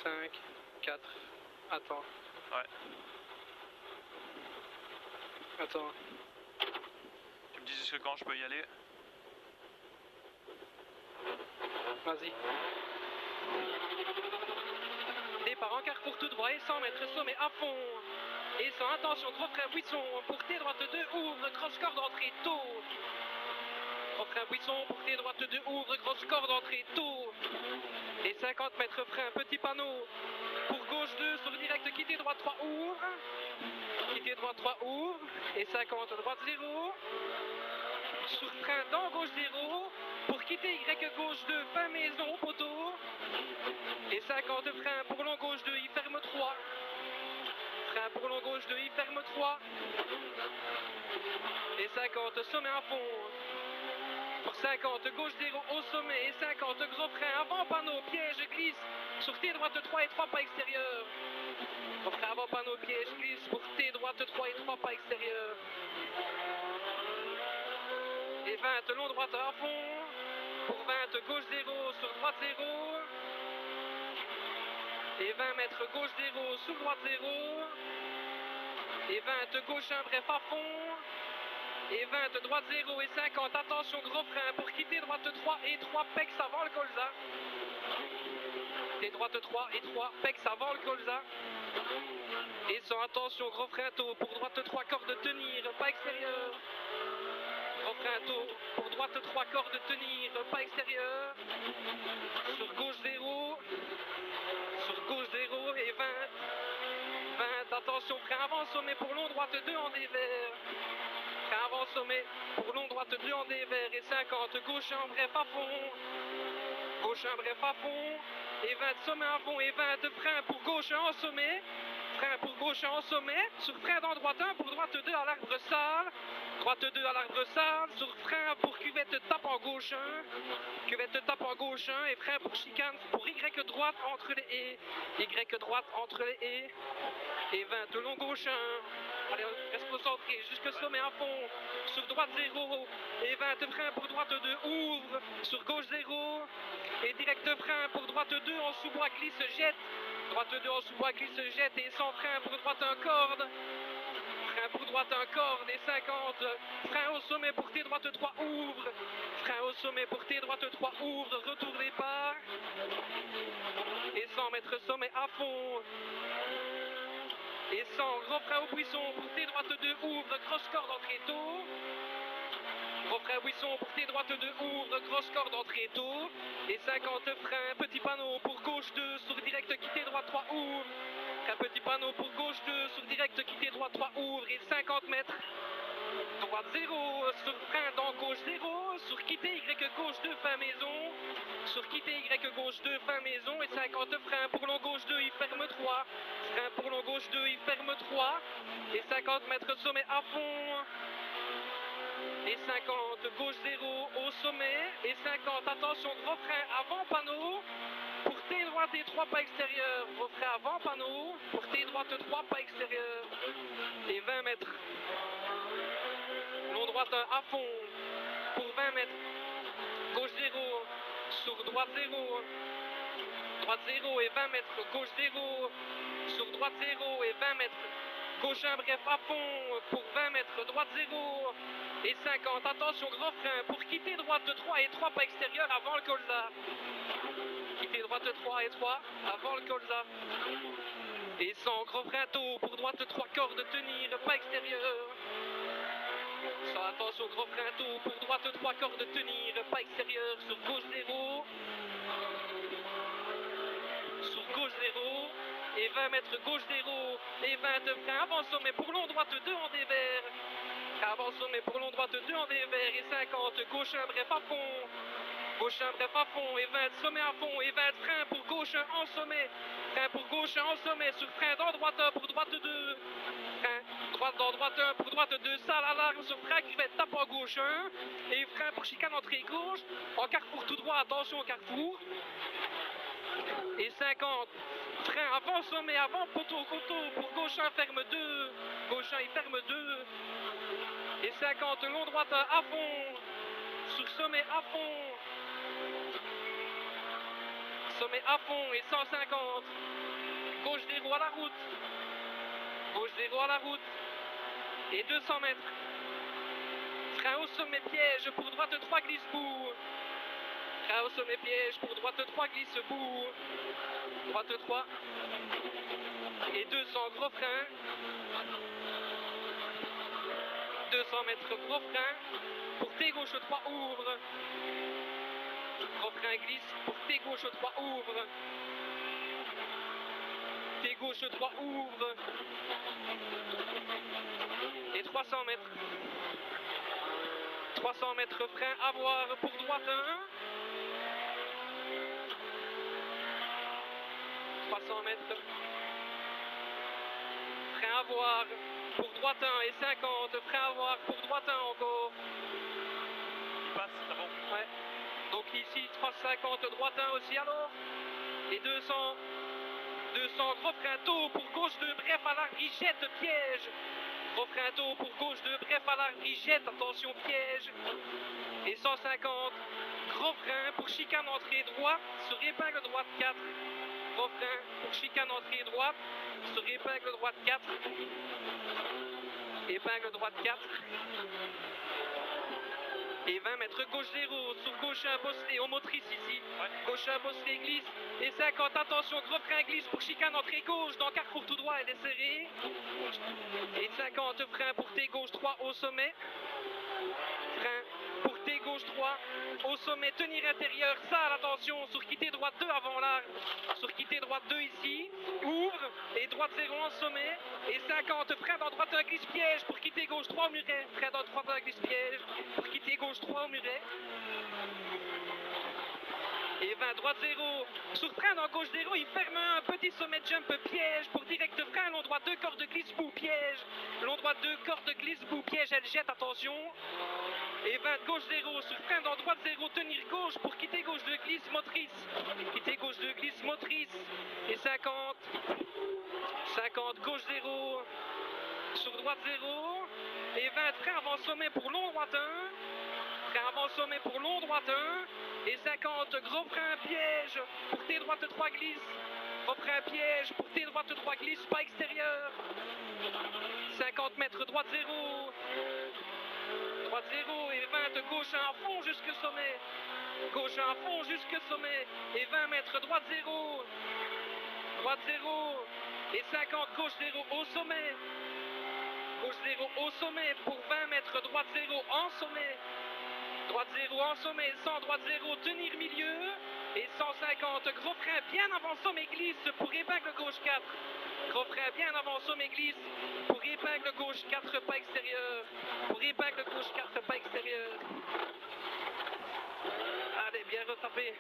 5, 4, attends. Ouais. Attends. Tu me dis jusque quand je peux y aller? Vas-y. Départ en carrefour tout droit et 100 mètres sommet à fond. Et sans attention, gros frein buisson, pour tes droite 2, ouvre, grosse corde d'entrée tôt. Gros frein buisson, pour tes droite 2, ouvre, grosse corde d'entrée tôt. Et 50 mètres frein, petit panneau. Pour gauche 2, sur direct, quitter droite 3, ouvre. Quitter droite 3, ouvre. Et 50, droite 0. Sur frein dans gauche 0. Pour quitter Y gauche 2, fin maison, poteau. Et 50 frein pour long gauche 2, il ferme 3. Frein pour long gauche 2, il ferme 3. Et 50 sommet à fond. Pour 50 gauche 0 au sommet. Et 50 gros frein avant panneau, piège, glisse. Sur T droite 3 et 3 pas extérieur. Gros frein avant panneau, piège, glisse. Pour T droite 3 et 3 pas extérieur. Et 20 long droite à fond. Pour 20 gauche 0 sur droite 0. Et 20 mètres gauche 0 sur droite 0. Et 20 gauche 1 bref à fond. Et 20 droite 0 et 50, attention gros frein pour quitter droite 3 et 3 pex avant le colza. Et droite 3 et 3 pex avant le colza. Et sans attention gros frein tôt pour droite 3 cordes tenir, pas extérieur. Gros frein tôt pour droite 3 cordes tenir, pas extérieur. Sur gauche 0. Sur gauche 0 et 20. 20, attention frein avant sommet pour long droite 2 en dévers. Frein avant sommet pour long droite 2 en dévers et 50 gauche 1 bref à fond. Gauche 1 bref à fond. Et 20 sommet à fond et 20 frein pour gauche 1 en sommet. Frein pour gauche 1 en sommet. Sur frein dans droite 1 pour droite 2 à l'arbre sale. Droite 2 à l'arbre sale. Sur frein pour cuvette tape en gauche 1. Cuvette tape en gauche 1 et frein pour chicane pour Y droite entre les haies. Y droite entre les haies. Et 20 long gauche 1. Allez, reste concentré jusque sommet à fond. Sur droite 0. Et 20 frein pour droite 2. Ouvre. Sur gauche 0. Et direct frein pour droite 2 en sous-bois glisse jette. Droite 2 en sous-bois glisse jette et sans frein pour droite 1 corde. Frein pour droite 1 corde et 50. Frein au sommet pour T droite 3 ouvre. Frein au sommet pour T droite 3 ouvre. Retour départ. Et 100 mètres sommet à fond. Et 100 gros frein au buisson pour T droite 2 ouvre. Grosse corde entrée tôt. Gros frein buisson pour T droite 2 ouvre. Grosse corde entrée tôt. Et 50 frein. Petit panneau pour gauche 2 sur direct quitter droite 3 ouvre. Un petit panneau pour gauche 2 sur direct quitter droite 3 ouvre. Et 50 mètres. Droite 0 sur frein dans gauche 0. Sur quitter Y gauche 2 fin maison. Sur quitter Y gauche 2 fin maison. Et 50 frein pour long gauche 2 il ferme 3. Frein pour long gauche 2 il ferme 3. Et 50 mètres sommet à fond. Et 50 gauche 0 au sommet. Et 50 attention gros frein avant panneau. Pour T droite et 3 pas extérieur. Gros frein avant panneau. Pour T droite 3 pas extérieur. Et 20 mètres. Long droite à fond. Pour 20 mètres. Gauche 0. Sur droite 0. Droite 0 et 20 mètres. Gauche 0. Sur droite 0 et 20 mètres. Gauche 1 bref à fond. Pour 20 mètres. Droite 0. Et 50. Attention gros frein. Pour quitter droite 3 et 3 pas extérieur avant le colza. Quitter droite 3 et 3 avant le colza. Et 100 gros frein tôt. Pour droite 3 cordes tenir. Pas extérieur. Sans attention gros frein tôt. Pour droite 3 cordes tenir. Pas extérieur. Sur gauche 0. Sur gauche 0. Et 20 mètres gauche 0. Et 20 frein avant sommet pour long droite 2 en dévers. Avant sommet pour long droite 2 en dévers. Et 50 gauche 1 bref à fond. Gauche 1 bref à fond. Et 20 sommet à fond. Et 20 frein pour gauche 1 en sommet. Frein pour gauche 1 en sommet. Sur frein dans droite 1 pour droite 2. Frein droite dans droite 1 pour droite 2. Salle alarme sur frein cuvette tape en gauche 1. Et frein pour chicane entrée gauche. En carrefour tout droit. Attention au carrefour. Et 50. Frein avant sommet, avant poteau, pour gauche 1 ferme 2. Gauche 1 il ferme 2. Et 50 long droite à fond. Sur sommet à fond. sommet à fond et 150. Gauche des roues à la route. Gauche des roues à la route. Et 200 mètres. Frein au sommet, piège pour droite 3 glisse bout. Frein au sommet, piège pour droite 3 glisse bout. Droite 3. Et 200 gros frein. 200 mètres gros frein. Pour T gauche 3 ouvre. Gros frein glisse pour T gauche 3 ouvre. T gauche 3 ouvre. Et 300 mètres. 300 mètres frein à voir pour droite 1. 300 mètres. Frein à voir pour droite 1 et 50. Frein à voir pour droite 1 encore. Il passe, c'est bon. Ouais. Donc ici 350 droite 1 aussi alors. Et 200. 200 gros frein tôt pour gauche 2. Bref à l'arbre, il jette piège. Gros frein tôt pour gauche 2. Bref à l'arbre, il jette. Attention piège. Et 150. Gros frein pour chicane entrée droite. Sur épingle droite 4. Gros frein pour chicane entrée droite. Sur épingle droite 4. Épingle droite 4. Et 20 mètres gauche 0, sur gauche 1 bosselé, au motrice ici. Ouais. Gauche 1 bosselé glisse. Et 50, attention, gros frein glisse pour chicane entrée gauche. Dans carrefour tout droit, elle est serrée. Et 50, frein pour T gauche 3 au sommet. Frein pour T gauche 3 au sommet, tenir intérieur, sale, attention, sur quitter droite 2 avant l'arbre. Sur quitter droite 2 ici, ouvre, et droite 0 en sommet. Et 50, frein dans droite 1 glisse piège pour quitter gauche 3 au muret. Frein dans droite 1 glisse piège pour quitter gauche 3 au muret. Et 20, droite 0. Sur frein dans gauche 0, il ferme un petit sommet jump piège pour direct frein, long droit 2 cordes glisse bout piège. Long droit 2 cordes glisse bout piège, elle jette, attention. Et 20, gauche 0, sur frein dans droite 0, tenir gauche pour quitter gauche 2 glisse motrice. Quitter gauche 2 glisse motrice. Et 50. 50, gauche 0. Sur droite 0. Et 20, frein avant sommet pour long droite 1. Frein avant sommet pour long droite 1. Et 50, gros frein piège pour T droite 3 glisse. Gros frein piège pour T droite 3 glisse, pas extérieur. 50 mètres droite 0. Droite 0 et 20, gauche 1 à fond jusqu'au sommet. Gauche 1 à fond jusqu'au sommet. Et 20 mètres droite 0. Droite 0. Et 50, gauche 0 au sommet. Gauche 0 au sommet pour 20 mètres droite 0 en sommet. Droite 0 en sommet, 100, droite 0, tenir milieu. Et 150, gros frein bien avant sommet glisse pour épingle gauche 4. Gros frein bien avant sommet glisse pour épingle gauche 4, pas extérieur. Pour épingle gauche 4, pas extérieur. Allez, bien retapé.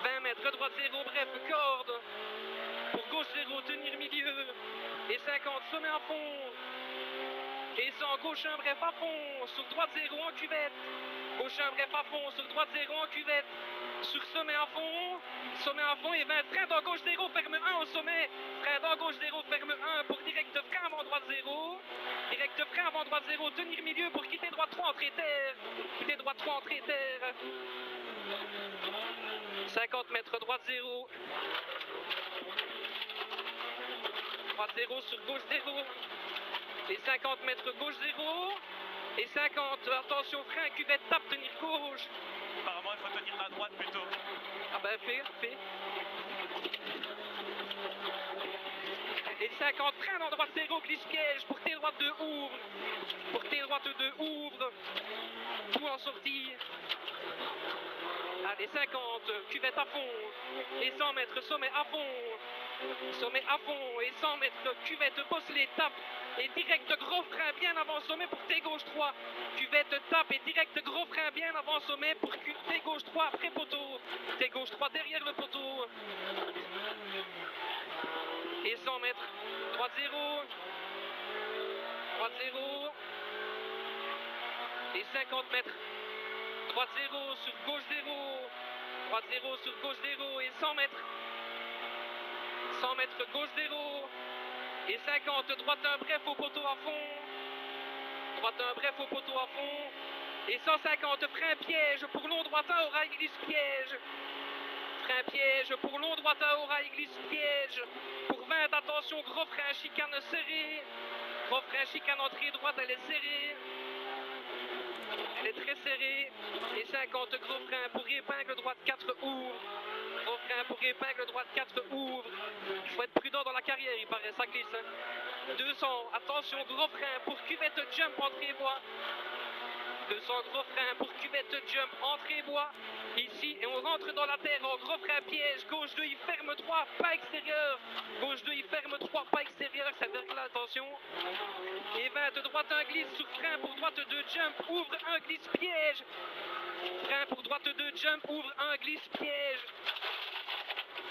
20 mètres, droite 0, bref, corde. Pour gauche 0, tenir milieu. Et 50, sommet à fond. Et 100, gauche 1, bref, à fond. Sur droite 0 en cuvette. Gauche 1, bref, à fond. Sur droite 0 en cuvette. Sur sommet à fond. Sommet à fond et 20. Frein dans gauche 0, ferme 1 au sommet. Frein dans gauche 0, ferme 1 pour direct frein avant droite 0. Direct frein avant droite 0. Tenir milieu pour quitter droite 3 entrée terre. Quitter droite 3 entrée terre. 50 mètres droite 0. Droite 0 sur gauche 0. Et 50 mètres gauche 0. Et 50, attention, frein, cuvette, tape, tenir gauche. Apparemment, il faut tenir la droite plutôt. Ah ben, fais. Et 50, frein dans droite 0, glisse piège. Pour T droite 2, ouvre. Pour T droite 2, ouvre. Tout en sortie. Allez, 50, cuvette à fond. Et 100 mètres, sommet à fond. Sommet à fond. Et 100 mètres, cuvette, bosselé, tape. Et direct gros frein bien avant sommet pour T gauche 3. Cuvette tape et direct gros frein bien avant sommet pour T gauche 3 après poteau. T gauche 3 derrière le poteau. Et 100 mètres. Droite 0. Droite 0. Et 50 mètres. Droite 0 sur gauche 0. Droite 0 sur gauche 0 et 100 mètres. 100 mètres gauche 0. Et 50, droite 1 bref au poteau à fond. Droite 1 bref au poteau à fond. Et 150, frein piège pour long droite 1 au rail glisse piège. frein piège. Pour long droite à Aura, il glisse piège. Pour 20, attention, gros frein, chicane serrée. Gros frein, chicane entrée droite, elle est serrée. Elle est très serrée. Et 50, gros frein pour épingle droite 4 ouvre. Gros frein pour épingle droite 4 ouvre. Il faut être prudent dans la carrière, il paraît, ça glisse. 200, attention, gros frein pour cuvette jump entrée bois. 200 gros frein pour cuvette jump entrée bois. Ici, et on rentre dans la terre en gros frein piège. Gauche 2, il ferme 3, pas extérieur. Gauche 2, il ferme 3, pas extérieur. Cette vergue-là, attention. Et 20, droite 1 glisse sur frein pour droite 2 jump. Ouvre 1 glisse piège. Frein pour droite 2 jump. Ouvre 1 glisse piège.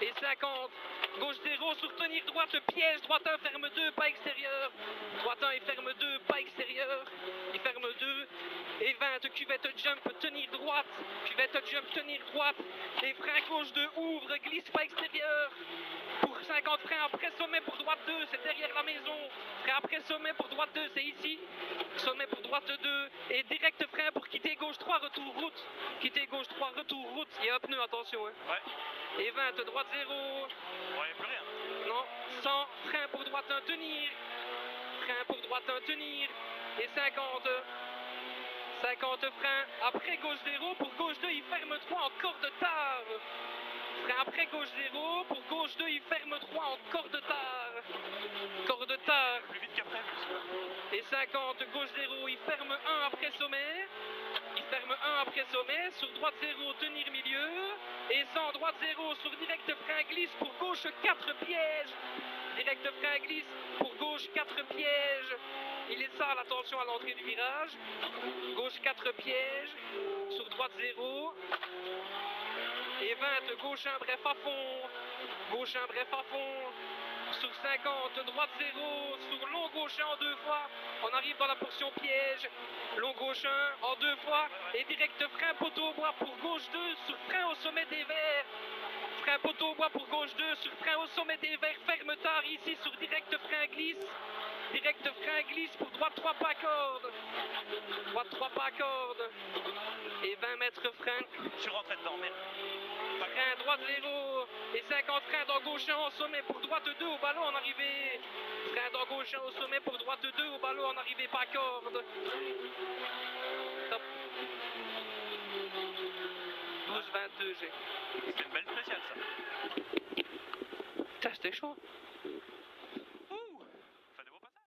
Et 50. Gauche 0 sur tenir droite piège. Droite 1 ferme 2, pas extérieur. Droite 1 il ferme 2, pas extérieur. Il ferme 2. Et 20, cuvette jump, tenir droite. Cuvette jump, tenir droite. Et frein gauche 2 ouvre, glisse pas extérieur. Pour 50, frein après sommet pour droite 2, c'est derrière la maison. Frein après sommet pour droite 2, c'est ici. Sommet pour droite 2. Et direct frein pour quitter gauche 3, retour route. Quitter gauche 3, retour route. Il y a un pneu, attention. Hein. Ouais. Et 20, droite 0. Ouais, plus rien. Non, 100, frein pour droite 1, tenir. Frein pour droite 1, tenir. Et 50. 50 frein après gauche 0. Pour gauche 2, il ferme 3 encore de tard. Frein après gauche 0. Pour gauche 2, il ferme 3 encore de tard. Encore de tard. Plus vite qu'après. Et 50, gauche 0, il ferme 1 après sommet. Il ferme 1 après sommet. Sur droite 0, tenir milieu. Et 100, droite 0, sur direct frein glisse. Pour gauche 4 pièges. Direct frein glisse. Pour gauche 4 pièges. Il est sale, attention à l'entrée du virage. Gauche 4 pièges. Sur droite 0. Et 20, gauche 1, bref à fond. Gauche 1, bref à fond. Sur 50, droite 0. Sur long gauche 1 en 2 fois. On arrive dans la portion piège. Long gauche 1 en 2 fois. Et direct frein poteau au bois pour gauche 2. Sur frein au sommet des verts. Frein poteau au bois pour gauche 2. Sur frein au sommet des verts. Ferme tard ici sur direct frein glisse. Direct frein glisse pour droite 3 pas corde. Droite 3 pas corde. Et 20 mètres frein. Je suis rentré dedans, merde. Frein droite 0. Et 50 frein dans gauche 1 au sommet pour droite 2 au ballon en arrivée. Frein dans gauche 1 au sommet pour droite 2 au ballon en arrivée pas corde. Top. 12-22 G. C'était une belle spéciale ça. Putain, c'était chaud.